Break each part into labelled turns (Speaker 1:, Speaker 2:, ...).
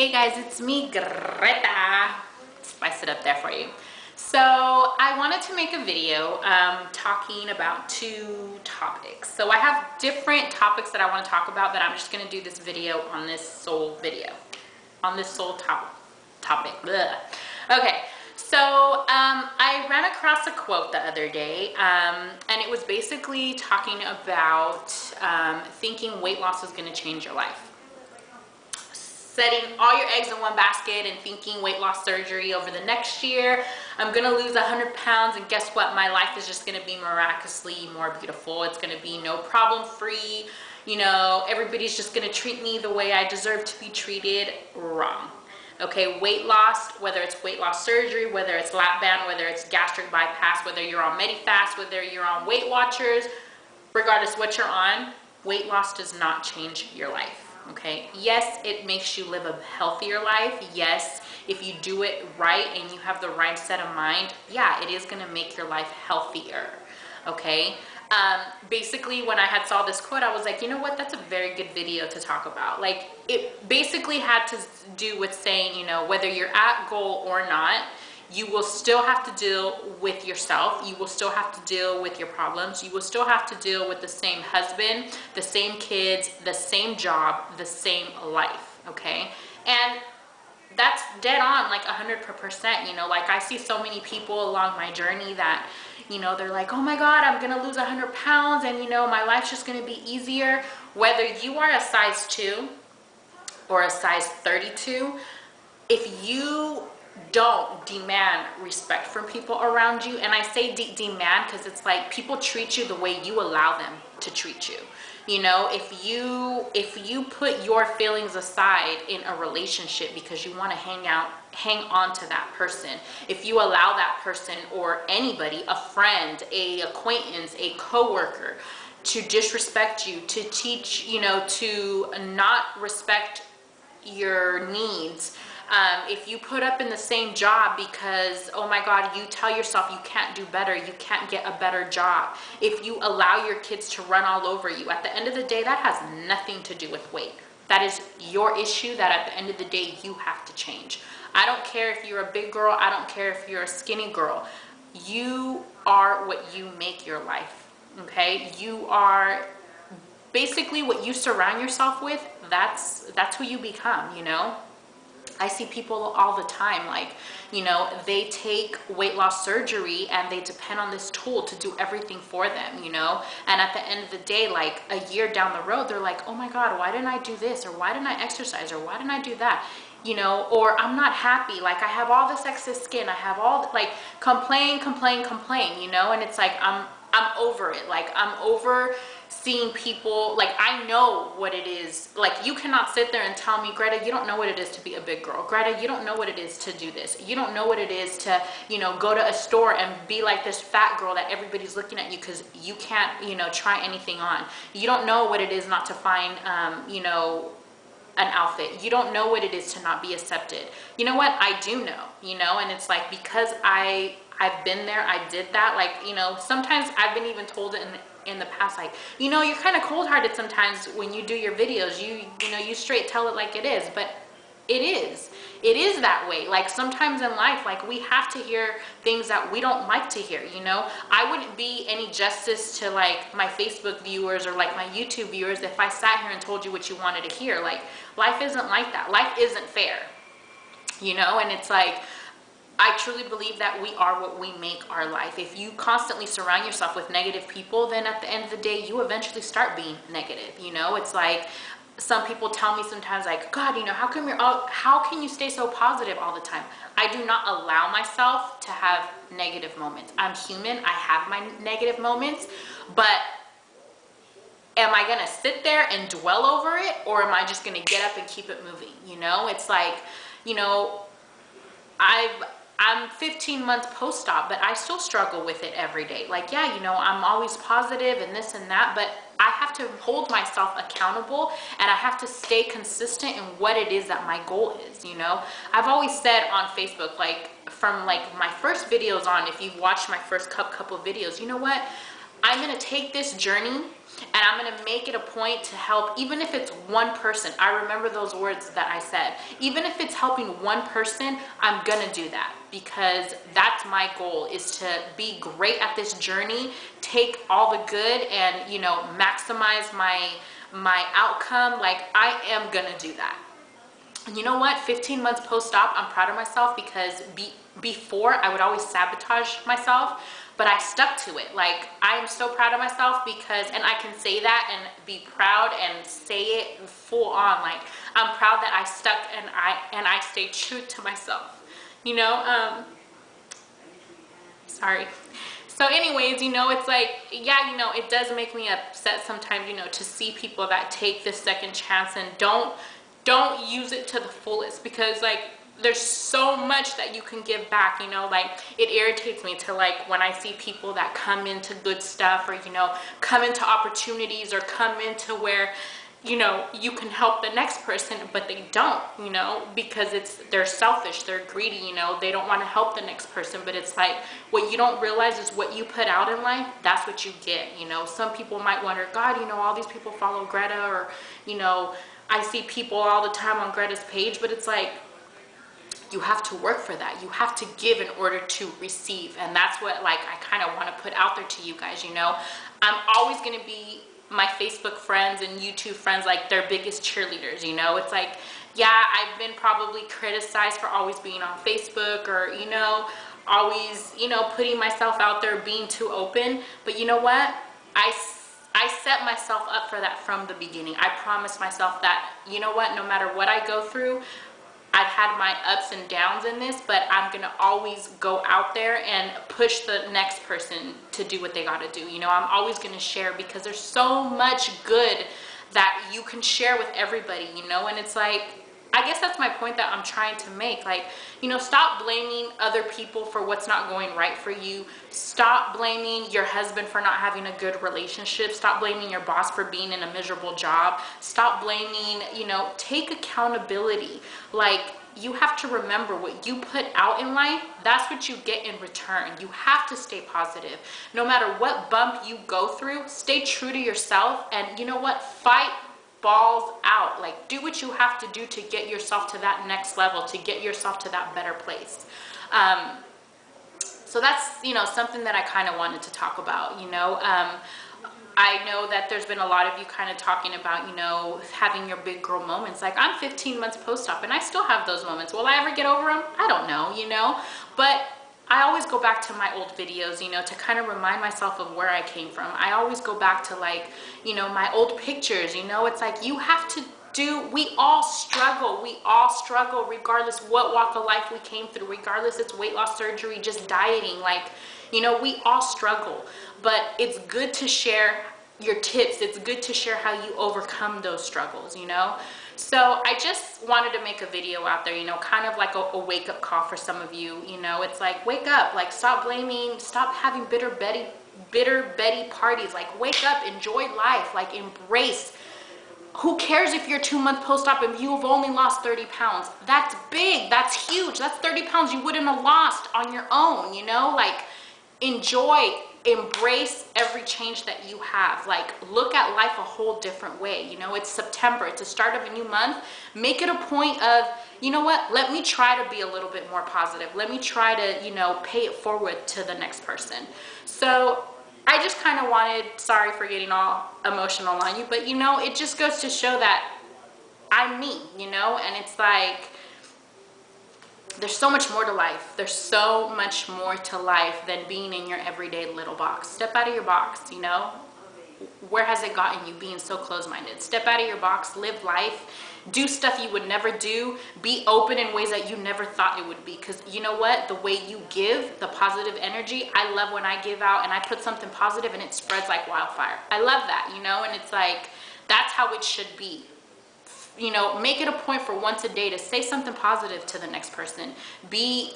Speaker 1: Hey guys, it's me, Greta. Spice it up there for you. So I wanted to make a video talking about two topics. So I have different topics that I want to talk about, but I'm just going to do this video on this sole video, on this sole topic. Blah. Okay, so I ran across a quote the other day, and it was basically talking about thinking weight loss is going to change your life. Setting all your eggs in one basket and thinking weight loss surgery over the next year, I'm gonna lose 100 pounds, and guess what, my life is just gonna be miraculously more beautiful. It's gonna be no problem free, you know, everybody's just gonna treat me the way I deserve to be treated. Wrong. Okay, weight loss, whether it's weight loss surgery, whether it's lap band, whether it's gastric bypass, whether you're on Medifast, whether you're on Weight Watchers, regardless what you're on, weight loss does not change your life. Okay, yes, it makes you live a healthier life. Yes, if you do it right and you have the right set of mind, yeah, it is going to make your life healthier. Okay, basically when I had saw this quote, I was like, you know what, that's a very good video to talk about. Like, it basically had to do with saying, you know, whether you're at goal or not, you will still have to deal with yourself. You will still have to deal with your problems. You will still have to deal with the same husband, the same kids, the same job, the same life, okay? And that's dead on, like 100%, you know, like I see so many people along my journey that, you know, they're like, oh my God, I'm gonna lose 100 pounds and, you know, my life's just gonna be easier. Whether you are a size 2 or a size 32, if you don't demand respect from people around you, and I say demand because it's like people treat you the way you allow them to treat you. You know, if you put your feelings aside in a relationship because you want to hang on to that person, if you allow that person or anybody, a friend, a acquaintance, a coworker, to disrespect you, to teach, you know, to not respect your needs, if you put up in the same job because, oh my God, you tell yourself you can't do better, you can't get a better job, if you allow your kids to run all over you, at the end of the day, that has nothing to do with weight. That is your issue that at the end of the day, you have to change. I don't care if you're a big girl, I don't care if you're a skinny girl. You are what you make your life, okay? You are basically what you surround yourself with, that's who you become, you know? I see people all the time, like, you know, they take weight loss surgery and they depend on this tool to do everything for them, you know? And at the end of the day, like a year down the road, they're like, oh my God, why didn't I do this? Or why didn't I exercise? Or why didn't I do that? You know, or I'm not happy. Like I have all this excess skin. I have all, like, complain, you know? And it's like, I'm over it. Like, I'm over seeing people, like, I know what it is. Like, you cannot sit there and tell me, Greta, you don't know what it is to be a big girl. Greta, you don't know what it is to do this. You don't know what it is to, you know, go to a store and be like this fat girl that everybody's looking at you because you can't, you know, try anything on. You don't know what it is not to find, you know, an outfit. You don't know what it is to not be accepted. You know what? I do know, you know, and it's like, because I've been there, I did that. Like, you know, sometimes I've been even told in the past, like, you know, you're kind of cold-hearted sometimes when you do your videos. You know, you straight tell it like it is, but it is that way. Like, sometimes in life, like, we have to hear things that we don't like to hear, you know? I wouldn't be any justice to, like, my Facebook viewers or, like, my YouTube viewers if I sat here and told you what you wanted to hear. Like, life isn't like that. Life isn't fair, you know? And it's like, I truly believe that we are what we make our life. If you constantly surround yourself with negative people, then at the end of the day, you eventually start being negative, you know? It's like, some people tell me sometimes, like, God, you know, how can you stay so positive all the time? I do not allow myself to have negative moments. I'm human, I have my negative moments, but am I gonna sit there and dwell over it, or am I just gonna get up and keep it moving, you know? It's like, you know, I'm 15 months post-op, but I still struggle with it every day. Like, yeah, you know, I'm always positive and this and that, but I have to hold myself accountable and I have to stay consistent in what it is that my goal is, you know? I've always said on Facebook, like, from like my first videos on, if you've watched my first couple of videos, you know what? I'm gonna take this journey And I'm gonna make it a point to help, even if it's one person. I remember those words that I said. Even if it's helping one person, I'm gonna do that, because that's my goal, is to be great at this journey, take all the good and, you know, maximize my outcome. Like, I am gonna do that. And you know what? 15 months post-op, I'm proud of myself, because before I would always sabotage myself, but I stuck to it. Like, I am so proud of myself, because, and I can say that and be proud and say it full on. Like, I'm proud that I stuck and I stayed true to myself, you know? Sorry. So anyways, you know, it's like, yeah, you know, it does make me upset sometimes, you know, to see people that take this second chance and don't use it to the fullest, because like, there's so much that you can give back, you know. Like, it irritates me to, like, when I see people that come into good stuff, or, you know, come into opportunities, or come into where, you know, you can help the next person, but they don't, you know, because they're selfish, they're greedy, you know, they don't want to help the next person. But it's like, what you don't realize is what you put out in life, that's what you get, you know. Some people might wonder, God, you know, all these people follow Greta, or, you know, I see people all the time on Greta's page, but it's like, you have to work for that. You have to give in order to receive. And that's what, like, I kind of want to put out there to you guys, you know. I'm always going to be my Facebook friends and YouTube friends, like, their biggest cheerleaders, you know. It's like, yeah, I've been probably criticized for always being on Facebook, or, you know, always, you know, putting myself out there, being too open. But you know what? I set myself up for that from the beginning. I promised myself that, you know what, no matter what I go through, I've had my ups and downs in this, but I'm gonna always go out there and push the next person to do what they gotta do. You know, I'm always gonna share, because there's so much good that you can share with everybody, you know. And it's like, I guess that's my point that I'm trying to make. Like, you know, stop blaming other people for what's not going right for you. Stop blaming your husband for not having a good relationship. Stop blaming your boss for being in a miserable job. Stop blaming, you know, take accountability. Like, you have to remember, what you put out in life, that's what you get in return. You have to stay positive. No matter what bump you go through, stay true to yourself. And you know what? Fight balls out. Like, do what you have to do to get yourself to that next level, to get yourself to that better place. So that's, you know, something that I kind of wanted to talk about, you know. I know that there's been a lot of you kind of talking about, you know, having your big girl moments. Like, I'm 15 months post-op and I still have those moments. Will I ever get over them? I don't know, you know, but I always go back to my old videos, you know, to kind of remind myself of where I came from. I always go back to, like, you know, my old pictures, you know. It's like, you have to we all struggle regardless what walk of life we came through, regardless it's weight loss surgery, just dieting, like, you know, we all struggle. But it's good to share your tips. It's good to share how you overcome those struggles, you know. So I just wanted to make a video out there, you know, kind of like a wake-up call for some of you. You know, it's like, wake up, like, stop blaming, stop having bitter Betty parties. Like, wake up, enjoy life, like, embrace. Who cares if you're 2 months post-op and you've only lost 30 pounds? That's big, that's huge. That's 30 pounds you wouldn't have lost on your own, you know. Like, enjoy, embrace every change that you have. Like, look at life a whole different way. You know, it's September, it's the start of a new month. Make it a point of, you know what, let me try to be a little bit more positive. Let me try to, you know, pay it forward to the next person. So I just kind of wanted, sorry for getting all emotional on you, but you know, it just goes to show that I'm me, you know. And it's like, there's so much more to life. There's so much more to life than being in your everyday little box. Step out of your box, you know. Where has it gotten you being so close-minded? Step out of your box, live life, do stuff you would never do, be open in ways that you never thought it would be. Because you know what? The way you give, the positive energy, I love when I give out and I put something positive and it spreads like wildfire. I love that, you know. And it's like, that's how it should be. You know, make it a point for once a day to say something positive to the next person. Be,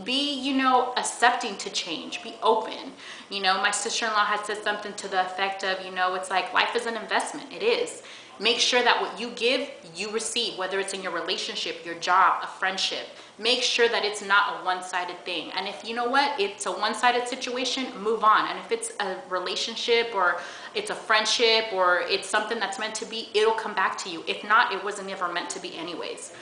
Speaker 1: you know, accepting to change. Be open. You know, my sister-in-law had said something to the effect of, you know, it's like, life is an investment. It is. Make sure that what you give, you receive, whether it's in your relationship, your job, a friendship. Make sure that it's not a one-sided thing. And if you know what, it's a one-sided situation, move on. And if it's a relationship or it's a friendship or it's something that's meant to be, it'll come back to you. If not, it wasn't ever meant to be anyways.